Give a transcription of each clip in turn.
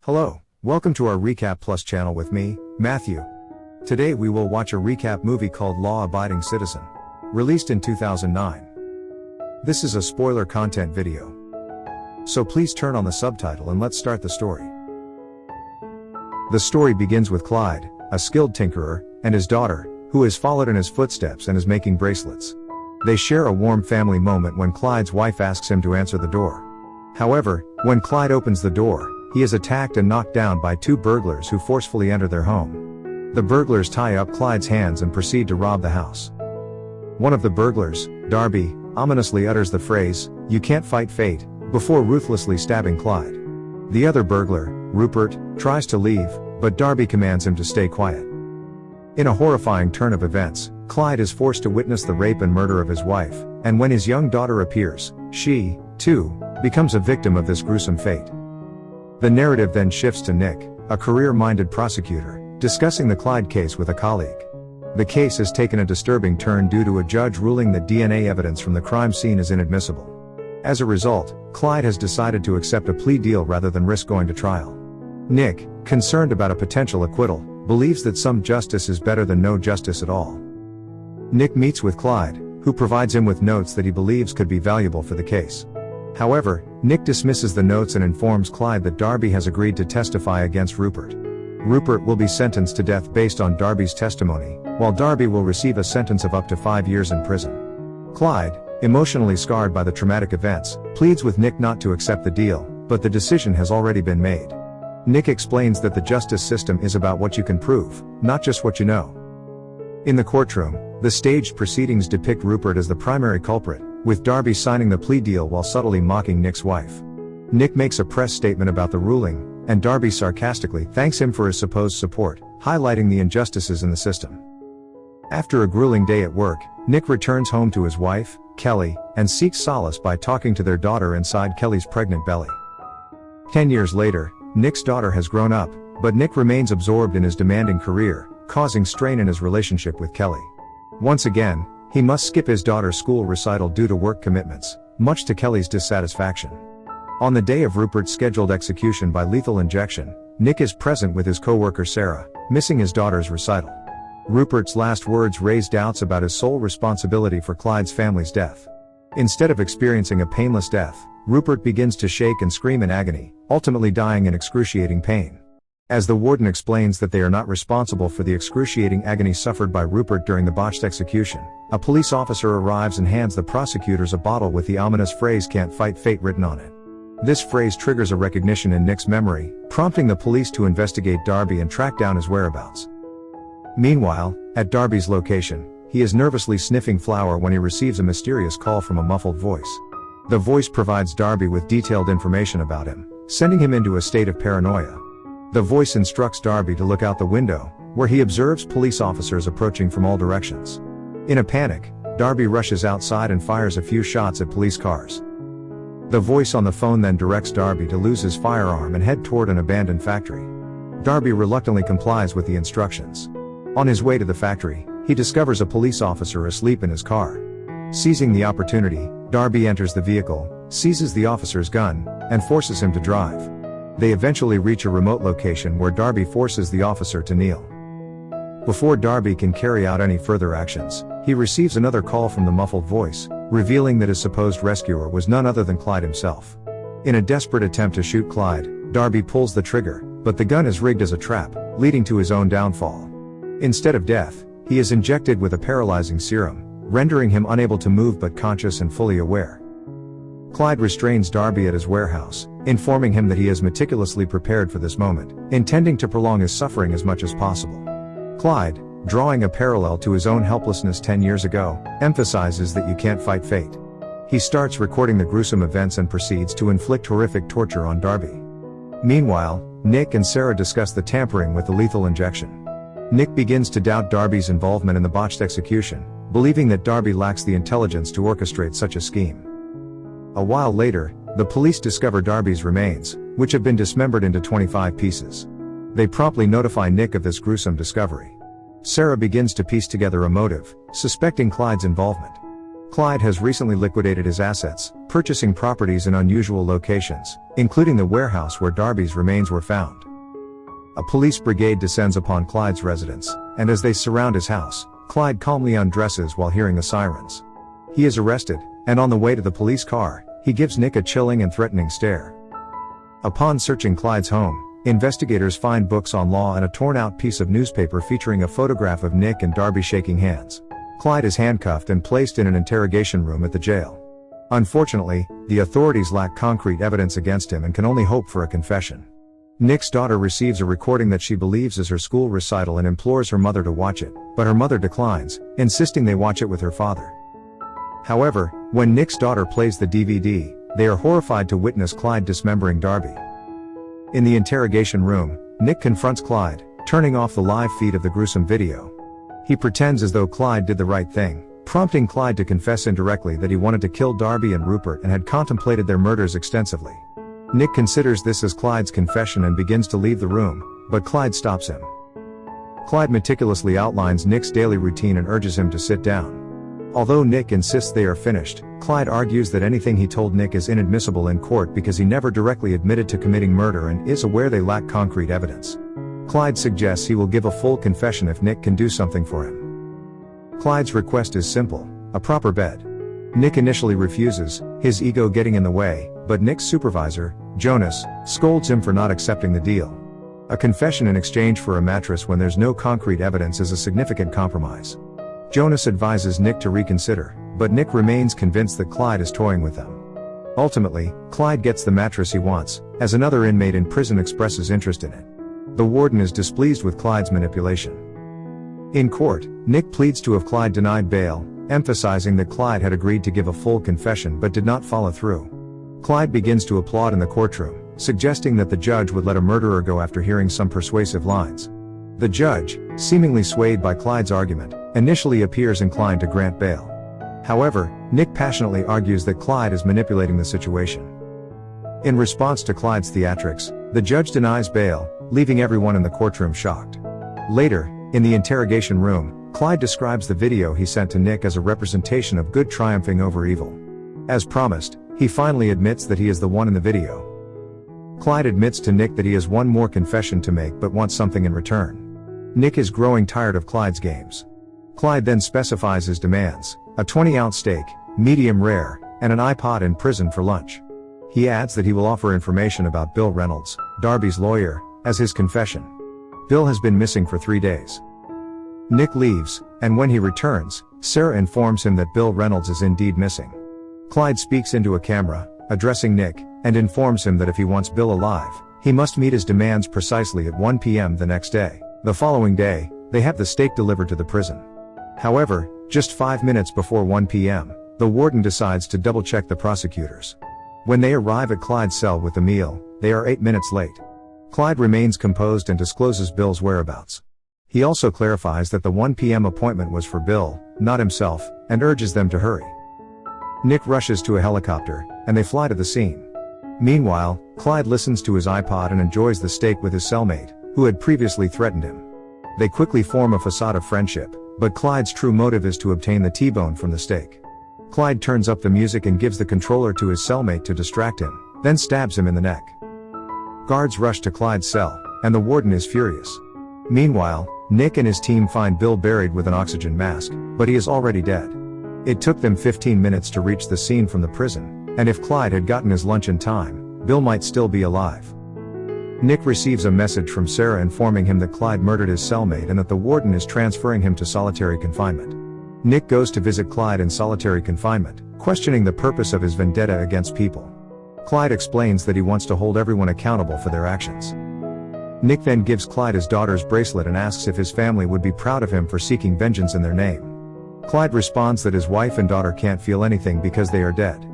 Hello, welcome to our RecapPlus channel with me, Matthew. Today we will watch a recap movie called Abidding Citizen, released in 2009. This is a spoiler content video, so please turn on the subtitle and let's start the story. The story begins with Clyde, a skilled tinkerer, and his daughter, who has followed in his footsteps and is making bracelets. They share a warm family moment when Clyde's wife asks him to answer the door. However, when Clyde opens the door, he is attacked and knocked down by two burglars who forcefully enter their home. The burglars tie up Clyde's hands and proceed to rob the house. One of the burglars, Darby, ominously utters the phrase, "You can't fight fate," before ruthlessly stabbing Clyde. The other burglar, Rupert, tries to leave, but Darby commands him to stay quiet. In a horrifying turn of events, Clyde is forced to witness the rape and murder of his wife, and when his young daughter appears, she, too, becomes a victim of this gruesome fate. The narrative then shifts to Nick, a career-minded prosecutor, discussing the Clyde case with a colleague. The case has taken a disturbing turn due to a judge ruling that DNA evidence from the crime scene is inadmissible. As a result, Clyde has decided to accept a plea deal rather than risk going to trial. Nick, concerned about a potential acquittal, believes that some justice is better than no justice at all. Nick meets with Clyde, who provides him with notes that he believes could be valuable for the case. However, Nick dismisses the notes and informs Clyde that Darby has agreed to testify against Rupert. Rupert will be sentenced to death based on Darby's testimony, while Darby will receive a sentence of up to 5 years in prison. Clyde, emotionally scarred by the traumatic events, pleads with Nick not to accept the deal, but the decision has already been made. Nick explains that the justice system is about what you can prove, not just what you know. In the courtroom, the staged proceedings depict Rupert as the primary culprit, with Darby signing the plea deal while subtly mocking Nick's wife. Nick makes a press statement about the ruling, and Darby sarcastically thanks him for his supposed support, highlighting the injustices in the system. After a grueling day at work, Nick returns home to his wife, Kelly, and seeks solace by talking to their daughter inside Kelly's pregnant belly. 10 years later, Nick's daughter has grown up, but Nick remains absorbed in his demanding career, causing strain in his relationship with Kelly. Once again, he must skip his daughter's school recital due to work commitments, much to Kelly's dissatisfaction. On the day of Rupert's scheduled execution by lethal injection, Nick is present with his co-worker Sarah, missing his daughter's recital. Rupert's last words raise doubts about his sole responsibility for Clyde's family's death. Instead of experiencing a painless death, Rupert begins to shake and scream in agony, ultimately dying in excruciating pain. As the warden explains that they are not responsible for the excruciating agony suffered by Rupert during the botched execution, a police officer arrives and hands the prosecutors a bottle with the ominous phrase "Can't fight fate" written on it. This phrase triggers a recognition in Nick's memory, prompting the police to investigate Darby and track down his whereabouts. Meanwhile, at Darby's location, he is nervously sniffing flour when he receives a mysterious call from a muffled voice. The voice provides Darby with detailed information about him, sending him into a state of paranoia. The voice instructs Darby to look out the window, where he observes police officers approaching from all directions. In a panic, Darby rushes outside and fires a few shots at police cars. The voice on the phone then directs Darby to lose his firearm and head toward an abandoned factory. Darby reluctantly complies with the instructions. On his way to the factory, he discovers a police officer asleep in his car. Seizing the opportunity, Darby enters the vehicle, seizes the officer's gun, and forces him to drive. They eventually reach a remote location where Darby forces the officer to kneel. Before Darby can carry out any further actions, he receives another call from the muffled voice, revealing that his supposed rescuer was none other than Clyde himself. In a desperate attempt to shoot Clyde, Darby pulls the trigger, but the gun is rigged as a trap, leading to his own downfall. Instead of death, he is injected with a paralyzing serum, rendering him unable to move but conscious and fully aware. Clyde restrains Darby at his warehouse, informing him that he has meticulously prepared for this moment, intending to prolong his suffering as much as possible. Clyde, drawing a parallel to his own helplessness 10 years ago, emphasizes that you can't fight fate. He starts recording the gruesome events and proceeds to inflict horrific torture on Darby. Meanwhile, Nick and Sarah discuss the tampering with the lethal injection. Nick begins to doubt Darby's involvement in the botched execution, believing that Darby lacks the intelligence to orchestrate such a scheme. A while later, the police discover Darby's remains, which have been dismembered into 25 pieces. They promptly notify Nick of this gruesome discovery. Sarah begins to piece together a motive, suspecting Clyde's involvement. Clyde has recently liquidated his assets, purchasing properties in unusual locations, including the warehouse where Darby's remains were found. A police brigade descends upon Clyde's residence, and as they surround his house, Clyde calmly undresses while hearing the sirens. He is arrested, and on the way to the police car, he gives Nick a chilling and threatening stare. Upon searching Clyde's home, investigators find books on law and a torn-out piece of newspaper featuring a photograph of Nick and Darby shaking hands. Clyde is handcuffed and placed in an interrogation room at the jail. Unfortunately, the authorities lack concrete evidence against him and can only hope for a confession. Nick's daughter receives a recording that she believes is her school recital and implores her mother to watch it, but her mother declines, insisting they watch it with her father. However, when Nick's daughter plays the DVD, they are horrified to witness Clyde dismembering Darby. In the interrogation room, Nick confronts Clyde, turning off the live feed of the gruesome video. He pretends as though Clyde did the right thing, prompting Clyde to confess indirectly that he wanted to kill Darby and Rupert and had contemplated their murders extensively. Nick considers this as Clyde's confession and begins to leave the room, but Clyde stops him. Clyde meticulously outlines Nick's daily routine and urges him to sit down. Although Nick insists they are finished, Clyde argues that anything he told Nick is inadmissible in court because he never directly admitted to committing murder and is aware they lack concrete evidence. Clyde suggests he will give a full confession if Nick can do something for him. Clyde's request is simple: a proper bed. Nick initially refuses, his ego getting in the way, but Nick's supervisor, Jonas, scolds him for not accepting the deal. A confession in exchange for a mattress when there's no concrete evidence is a significant compromise. Jonas advises Nick to reconsider, but Nick remains convinced that Clyde is toying with them. Ultimately, Clyde gets the mattress he wants, as another inmate in prison expresses interest in it. The warden is displeased with Clyde's manipulation. In court, Nick pleads to have Clyde denied bail, emphasizing that Clyde had agreed to give a full confession but did not follow through. Clyde begins to applaud in the courtroom, suggesting that the judge would let a murderer go after hearing some persuasive lines. The judge, seemingly swayed by Clyde's argument, initially appears inclined to grant bail. However, Nick passionately argues that Clyde is manipulating the situation. In response to Clyde's theatrics, the judge denies bail, leaving everyone in the courtroom shocked. Later, in the interrogation room, Clyde describes the video he sent to Nick as a representation of good triumphing over evil. As promised, he finally admits that he is the one in the video. Clyde admits to Nick that he has one more confession to make but wants something in return. Nick is growing tired of Clyde's games. Clyde then specifies his demands: a 20-ounce steak, medium rare, and an iPod in prison for lunch. He adds that he will offer information about Bill Reynolds, Darby's lawyer, as his confession. Bill has been missing for 3 days. Nick leaves, and when he returns, Sarah informs him that Bill Reynolds is indeed missing. Clyde speaks into a camera, addressing Nick, and informs him that if he wants Bill alive, he must meet his demands precisely at 1 p.m. the next day. The following day, they have the steak delivered to the prison. However, just 5 minutes before 1 p.m., the warden decides to double-check the prosecutors. When they arrive at Clyde's cell with the meal, they are 8 minutes late. Clyde remains composed and discloses Bill's whereabouts. He also clarifies that the 1 p.m. appointment was for Bill, not himself, and urges them to hurry. Nick rushes to a helicopter, and they fly to the scene. Meanwhile, Clyde listens to his iPod and enjoys the steak with his cellmate, who had previously threatened him. They quickly form a facade of friendship, but Clyde's true motive is to obtain the T-bone from the steak. Clyde turns up the music and gives the controller to his cellmate to distract him, then stabs him in the neck. Guards rush to Clyde's cell, and the warden is furious. Meanwhile, Nick and his team find Bill buried with an oxygen mask, but he is already dead. It took them 15 minutes to reach the scene from the prison, and if Clyde had gotten his lunch in time, Bill might still be alive. Nick receives a message from Sarah informing him that Clyde murdered his cellmate and that the warden is transferring him to solitary confinement. Nick goes to visit Clyde in solitary confinement, questioning the purpose of his vendetta against people. Clyde explains that he wants to hold everyone accountable for their actions. Nick then gives Clyde his daughter's bracelet and asks if his family would be proud of him for seeking vengeance in their name. Clyde responds that his wife and daughter can't feel anything because they are dead.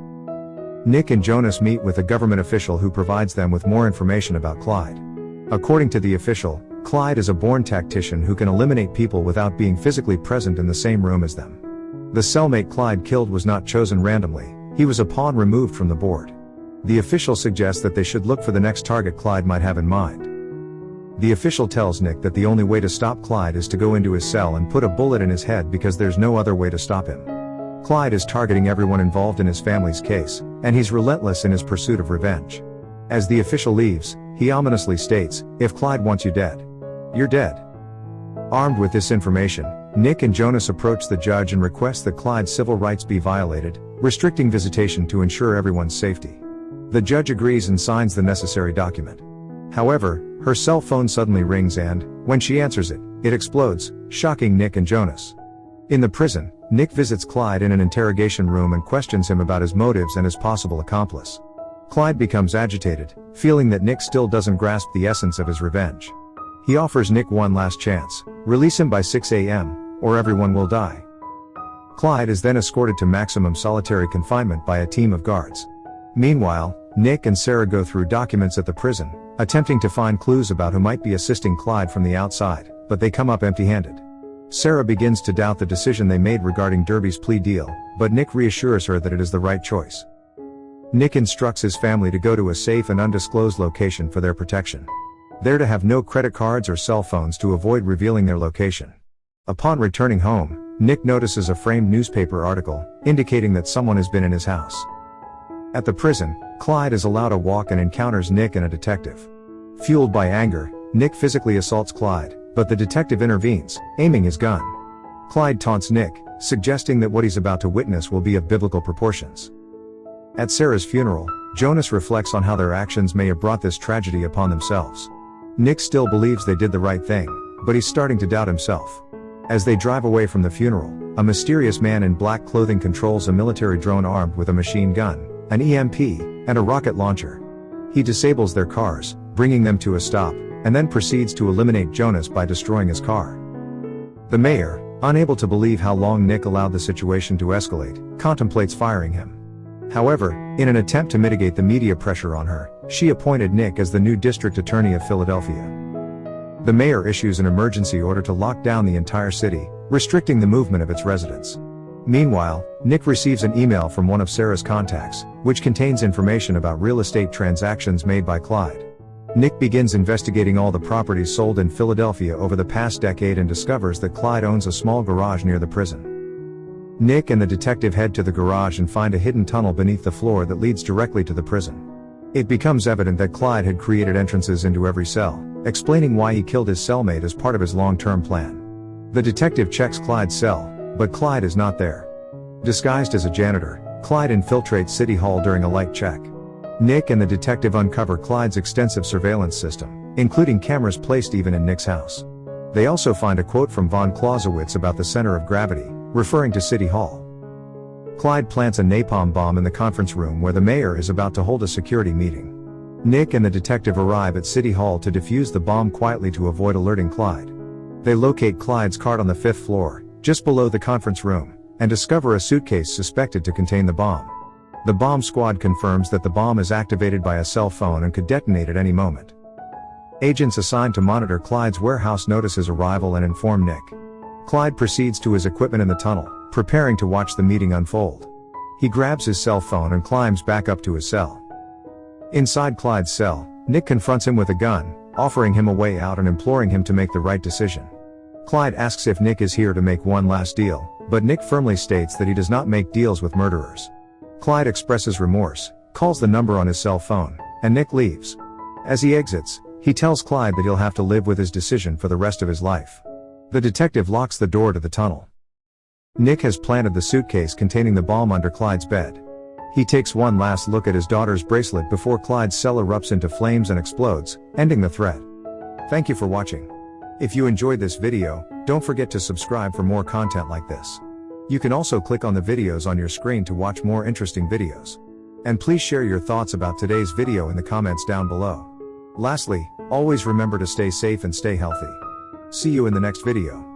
Nick and Jonas meet with a government official who provides them with more information about Clyde. According to the official, Clyde is a born tactician who can eliminate people without being physically present in the same room as them. The cellmate Clyde killed was not chosen randomly, he was a pawn removed from the board. The official suggests that they should look for the next target Clyde might have in mind. The official tells Nick that the only way to stop Clyde is to go into his cell and put a bullet in his head because there's no other way to stop him. Clyde is targeting everyone involved in his family's case, and he's relentless in his pursuit of revenge. As the official leaves, he ominously states, "If Clyde wants you dead, you're dead." Armed with this information, Nick and Jonas approach the judge and request that Clyde's civil rights be violated, restricting visitation to ensure everyone's safety. The judge agrees and signs the necessary document. However, her cell phone suddenly rings and, when she answers it, it explodes, shocking Nick and Jonas. In the prison, Nick visits Clyde in an interrogation room and questions him about his motives and his possible accomplice. Clyde becomes agitated, feeling that Nick still doesn't grasp the essence of his revenge. He offers Nick one last chance: release him by 6 a.m., or everyone will die. Clyde is then escorted to maximum solitary confinement by a team of guards. Meanwhile, Nick and Sarah go through documents at the prison, attempting to find clues about who might be assisting Clyde from the outside, but they come up empty-handed. Sarah begins to doubt the decision they made regarding Derby's plea deal, but Nick reassures her that it is the right choice. Nick instructs his family to go to a safe and undisclosed location for their protection. They're to have no credit cards or cell phones to avoid revealing their location. Upon returning home, Nick notices a framed newspaper article, indicating that someone has been in his house. At the prison, Clyde is allowed a walk and encounters Nick and a detective. Fueled by anger, Nick physically assaults Clyde, but the detective intervenes, aiming his gun. Clyde taunts Nick, suggesting that what he's about to witness will be of biblical proportions. At Sarah's funeral, Jonas reflects on how their actions may have brought this tragedy upon themselves. Nick still believes they did the right thing, but he's starting to doubt himself. As they drive away from the funeral, a mysterious man in black clothing controls a military drone armed with a machine gun, an EMP, and a rocket launcher. He disables their cars, bringing them to a stop, and then proceeds to eliminate Jonas by destroying his car. The mayor, unable to believe how long Nick allowed the situation to escalate, contemplates firing him. However, in an attempt to mitigate the media pressure on her, she appointed Nick as the new district attorney of Philadelphia. The mayor issues an emergency order to lock down the entire city, restricting the movement of its residents. Meanwhile, Nick receives an email from one of Sarah's contacts, which contains information about real estate transactions made by Clyde. Nick begins investigating all the properties sold in Philadelphia over the past decade and discovers that Clyde owns a small garage near the prison. Nick and the detective head to the garage and find a hidden tunnel beneath the floor that leads directly to the prison. It becomes evident that Clyde had created entrances into every cell, explaining why he killed his cellmate as part of his long-term plan. The detective checks Clyde's cell, but Clyde is not there. Disguised as a janitor, Clyde infiltrates City Hall during a light check. Nick and the detective uncover Clyde's extensive surveillance system, including cameras placed even in Nick's house. They also find a quote from von Clausewitz about the center of gravity, referring to City Hall. Clyde plants a napalm bomb in the conference room where the mayor is about to hold a security meeting. Nick and the detective arrive at City Hall to defuse the bomb quietly to avoid alerting Clyde. They locate Clyde's cart on the 5th floor, just below the conference room, and discover a suitcase suspected to contain the bomb. The bomb squad confirms that the bomb is activated by a cell phone and could detonate at any moment. Agents assigned to monitor Clyde's warehouse notice his arrival and inform Nick. Clyde proceeds to his equipment in the tunnel, preparing to watch the meeting unfold. He grabs his cell phone and climbs back up to his cell. Inside Clyde's cell, Nick confronts him with a gun, offering him a way out and imploring him to make the right decision. Clyde asks if Nick is here to make one last deal, but Nick firmly states that he does not make deals with murderers. Clyde expresses remorse, calls the number on his cell phone, and Nick leaves. As he exits, he tells Clyde that he'll have to live with his decision for the rest of his life. The detective locks the door to the tunnel. Nick has planted the suitcase containing the bomb under Clyde's bed. He takes one last look at his daughter's bracelet before Clyde's cell erupts into flames and explodes, ending the threat. Thank you for watching. If you enjoyed this video, don't forget to subscribe for more content like this. You can also click on the videos on your screen to watch more interesting videos. And please share your thoughts about today's video in the comments down below. Lastly, always remember to stay safe and stay healthy. See you in the next video.